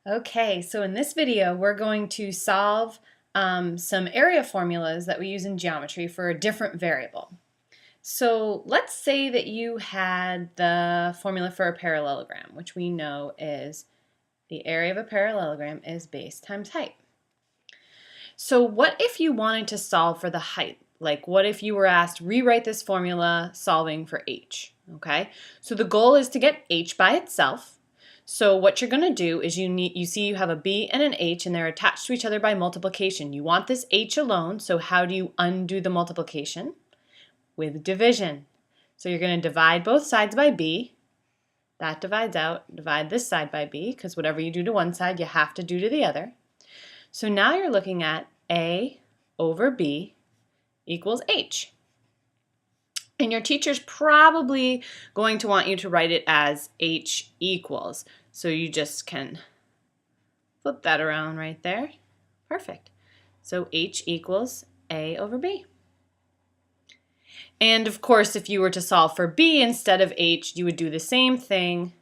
Okay, so in this video, we're going to solve some area formulas that we use in geometry for a different variable. So let's say that you had the formula for a parallelogram, which we know is the area of a parallelogram is base times height. So what if you wanted to solve for the height? Like what if you were asked, rewrite this formula solving for h, okay? So the goal is to get h by itself. So what you're going to do is you see you have a b and an h and they're attached to each other by multiplication. You want this h alone, so how do you undo the multiplication? With division. So you're going to divide both sides by b. That divides out. Divide this side by b, because whatever you do to one side, you have to do to the other. So now you're looking at a over b equals h. And your teacher's probably going to want you to write it as h equals. So you just can flip that around right there. Perfect. So h equals a over b. And of course, if you were to solve for b instead of h, you would do the same thing.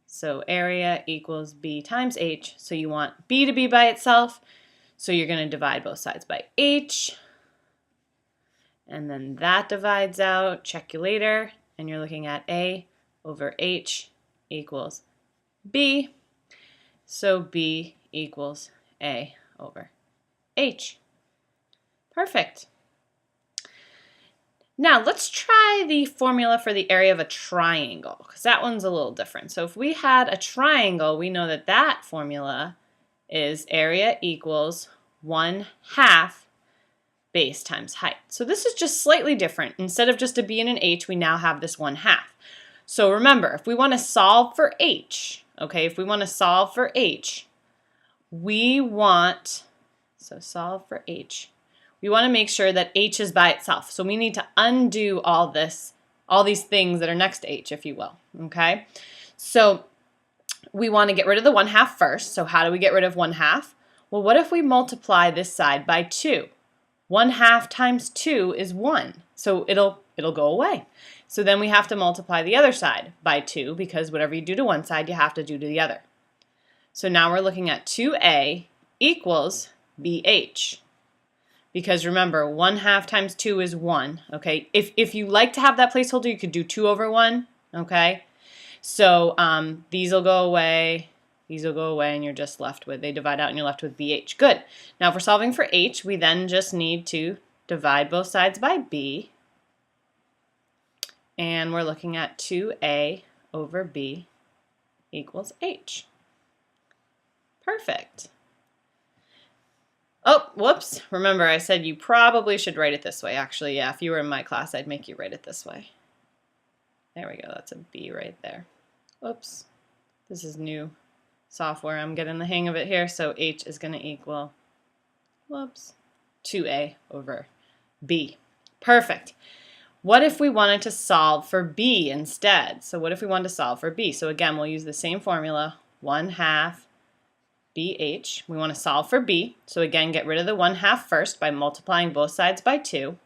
So area equals b times h. So you want b to be by itself. So you're going to divide both sides by h. And then that divides out. Check you later. And you're looking at a over h equals b. So b equals a over h. Perfect. Now let's try the formula for the area of a triangle, because that one's a little different. So if we had a triangle, we know that that formula is area equals 1/2 base times height. So this is just slightly different. Instead of just a b and an h, we now have this 1/2. So remember, if we want to solve for h, okay, if we want to solve for h, we want to make sure that h is by itself. So we need to undo all these things that are next to h, if you will, okay? So we want to get rid of the 1/2 first. So how do we get rid of 1/2? Well, what if we multiply this side by 2? 1/2 times 2 is 1, so it'll go away. So then we have to multiply the other side by 2, because whatever you do to one side, you have to do to the other. So now we're looking at 2a equals bh. Because remember, 1/2 times 2 is 1, okay? If you like to have that placeholder, you could do 2 over 1, okay? So these will go away, and you're just left with, they divide out and you're left with bh. Good. Now if we're solving for h, we then just need to divide both sides by b. And we're looking at 2a over b equals h. Perfect. Oh, whoops. Remember, I said you probably should write it this way. Actually, yeah, if you were in my class, I'd make you write it this way. There we go. That's a b right there. Whoops. This is new software. I'm getting the hang of it here. So h is going to equal, 2a over b. Perfect. What if we wanted to solve for b instead? So what if we wanted to solve for b? So again, we'll use the same formula, 1/2 bh. We want to solve for b. So again, get rid of the 1/2 first by multiplying both sides by 2.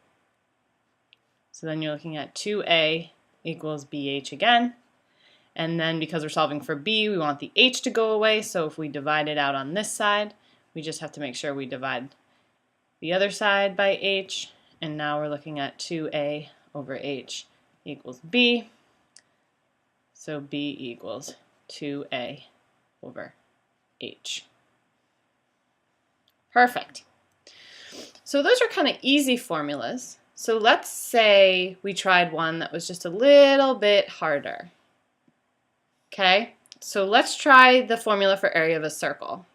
So then you're looking at 2a equals bh again. And then because we're solving for b, we want the h to go away. So if we divide it out on this side, we just have to make sure we divide the other side by h. And now we're looking at 2a over h equals b. So b equals 2a over h. Perfect. So those are kind of easy formulas. So let's say we tried one that was just a little bit harder. Okay, so let's try the formula for area of a circle.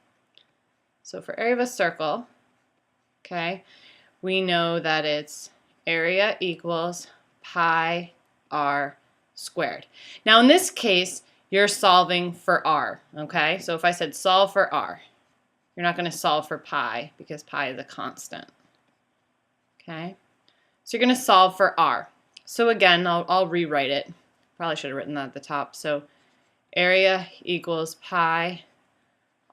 So for area of a circle, okay, we know that it's area equals pi r squared. Now in this case, you're solving for r, okay? So if I said solve for r, you're not going to solve for pi because pi is a constant, okay? So you're going to solve for r. So again, I'll rewrite it. Probably should have written that at the top. So area equals pi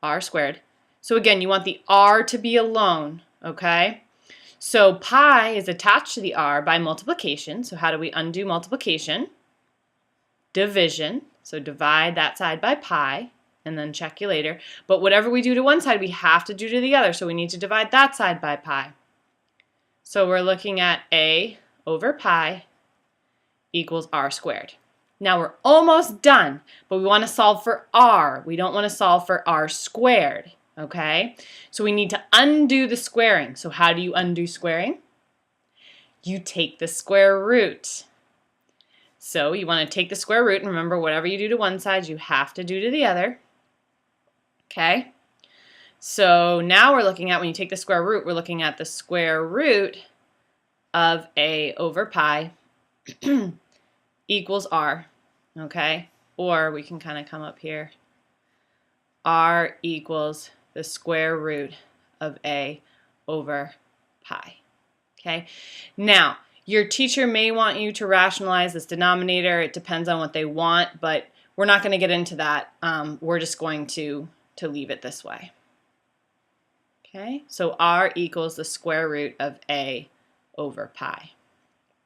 r squared. So again, you want the r to be alone, okay? So pi is attached to the r by multiplication. So how do we undo multiplication? Division. So divide that side by pi, and then check you later. But whatever we do to one side, we have to do to the other, so we need to divide that side by pi. So we're looking at a over pi equals r squared. Now we're almost done, but we want to solve for r. We don't want to solve for r squared, okay? So we need to undo the squaring. So how do you undo squaring? You take the square root. So you want to take the square root, and remember, whatever you do to one side, you have to do to the other, okay? So now we're looking at, when you take the square root, we're looking at the square root of a over pi equals r, okay? Or we can kind of come up here. R equals the square root of a over pi, okay? Now, your teacher may want you to rationalize this denominator. It depends on what they want, but we're not going to get into that. We're just going to leave it this way. Okay, so r equals the square root of a over pi.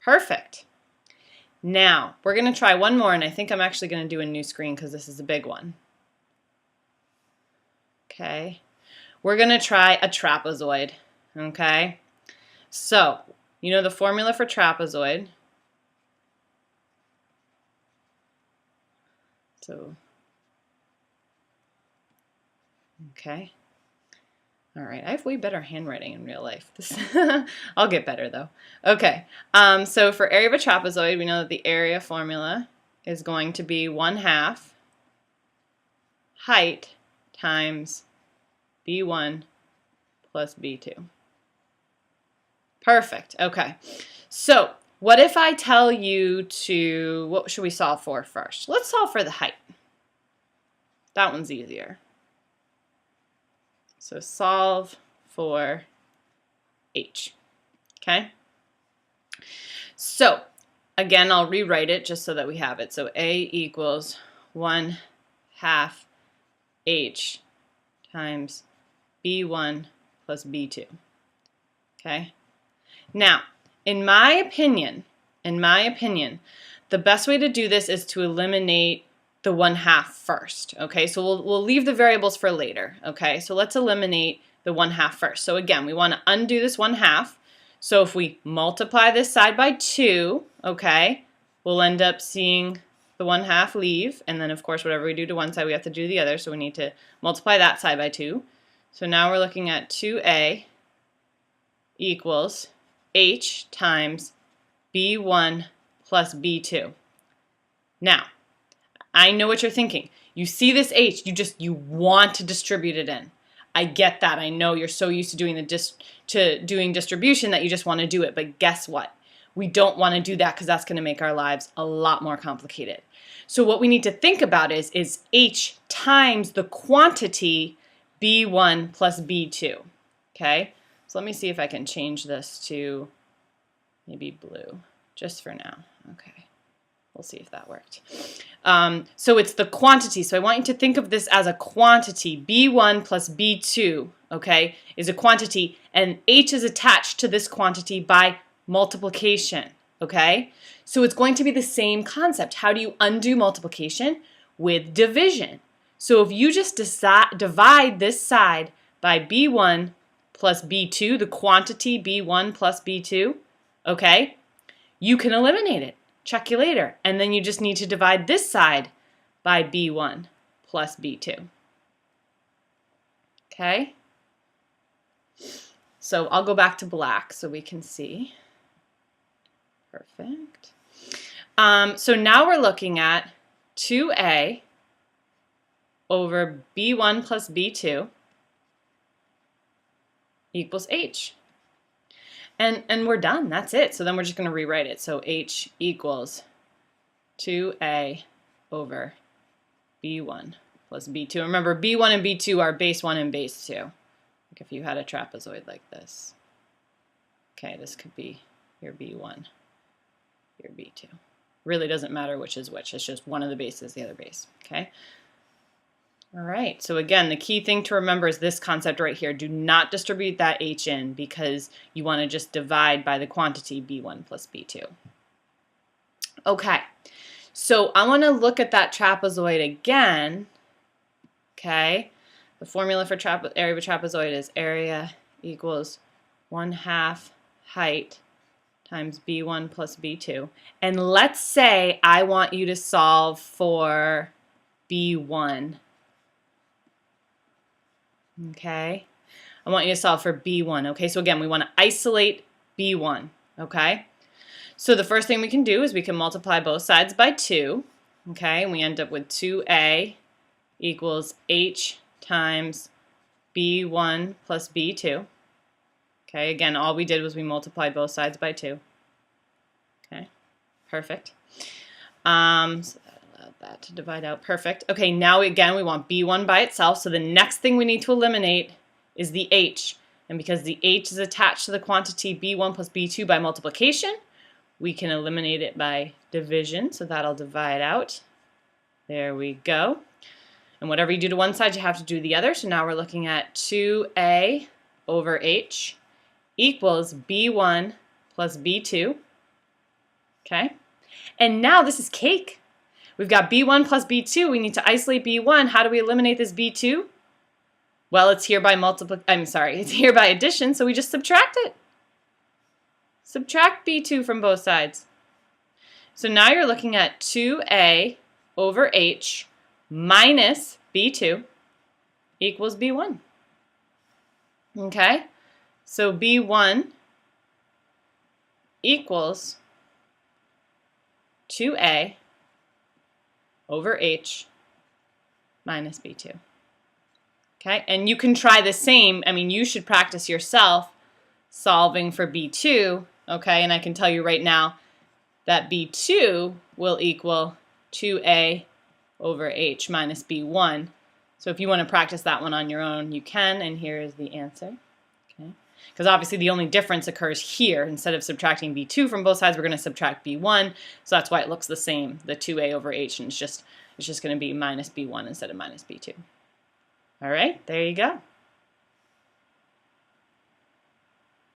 Perfect. Now, we're going to try one more, and I think I'm actually going to do a new screen because this is a big one. Okay, we're going to try a trapezoid. Okay, so you know the formula for trapezoid. So, okay. All right, I have way better handwriting in real life. I'll get better though. Okay, so for area of a trapezoid, we know that the area formula is going to be 1/2 height times b1 plus b2. Perfect. Okay, so what if I tell you to, what should we solve for first? Let's solve for the height. That one's easier. So solve for h, okay? So again, I'll rewrite it just so that we have it. So a equals 1/2 h times b1 plus b2, okay? Now, in my opinion, the best way to do this is to eliminate the 1/2 first, okay? So we'll leave the variables for later, okay? So let's eliminate the 1/2 first. So again, we want to undo this 1/2. So if we multiply this side by 2, okay, we'll end up seeing the 1/2 leave, and then of course whatever we do to one side, we have to do the other, so we need to multiply that side by 2. So now we're looking at 2a equals h times b1 plus b2. Now, I know what you're thinking. You see this h, you want to distribute it in. I get that. I know you're so used to doing doing distribution that you just want to do it. But guess what? We don't want to do that because that's going to make our lives a lot more complicated. So what we need to think about is h times the quantity b1 plus b2. Okay? So let me see if I can change this to maybe blue, just for now. Okay. We'll see if that worked. So it's the quantity. So I want you to think of this as a quantity. B1 plus B2, okay, is a quantity, and H is attached to this quantity by multiplication, okay? So it's going to be the same concept. How do you undo multiplication? With division. So if you just divide this side by B1 plus B2, the quantity B1 plus B2, okay, you can eliminate it. Check you later. And then you just need to divide this side by b1 plus b2. Okay? So I'll go back to black so we can see. Perfect. So now we're looking at 2a over b1 plus b2 equals h. And we're done. That's it. So then we're just going to rewrite it. So h equals 2a over b1 plus b2. Remember, b1 and b2 are base 1 and base 2. Like if you had a trapezoid like this. Okay, this could be your b1, your b2. Really doesn't matter which is which. It's just one of the bases, the other base. Okay? All right, so again, the key thing to remember is this concept right here. Do not distribute that h in because you want to just divide by the quantity b1 plus b2. Okay, so I want to look at that trapezoid again. Okay, the formula for area of a trapezoid is area equals 1/2 height times b1 plus b2. And let's say I want you to solve for b1. Okay, I want you to solve for b1. Okay, so again, we want to isolate b1. Okay, so the first thing we can do is we can multiply both sides by 2. Okay, and we end up with 2a equals h times b1 plus b2. Okay, again, all we did was we multiplied both sides by 2. Okay, perfect. So that allowed that to divide out. Perfect. Okay, now again, we want b1 by itself, so the next thing we need to eliminate is the h. And because the h is attached to the quantity b1 plus b2 by multiplication, we can eliminate it by division, so that'll divide out. There we go. And whatever you do to one side, you have to do the other. So now we're looking at 2a over h equals b1 plus b2. Okay? And now this is cake. We've got b1 plus b2. We need to isolate b1. How do we eliminate this b2? Well, it's here by it's here by addition, so we just subtract it. Subtract b2 from both sides. So now you're looking at 2a over h minus b2 equals b1. Okay? So b1 equals 2a over h minus b2. Okay? And you can try the same. I mean, you should practice yourself solving for b2. Okay? And I can tell you right now that b2 will equal 2a over h minus b1. So if you want to practice that one on your own, you can, and here is the answer. Okay? Because obviously the only difference occurs here. Instead of subtracting b2 from both sides, we're going to subtract b1, so that's why it looks the same, the 2a over h, and it's just going to be minus b1 instead of minus b2. All right, there you go.